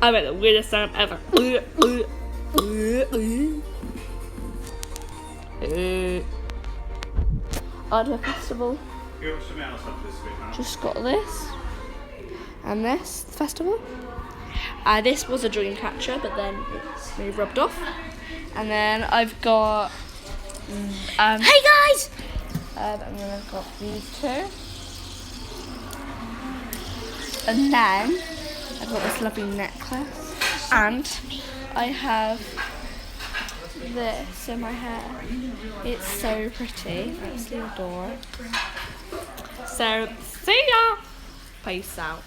I made the weirdest sound ever. Ardmore Festival. Just got this and this festival. This was a dream catcher, but then it's really rubbed off. And then I've got hey guys! And then I've got these two. And then I've got this lovely necklace. And I have this in my hair. It's so pretty. I absolutely adore it. So, see ya! Peace out.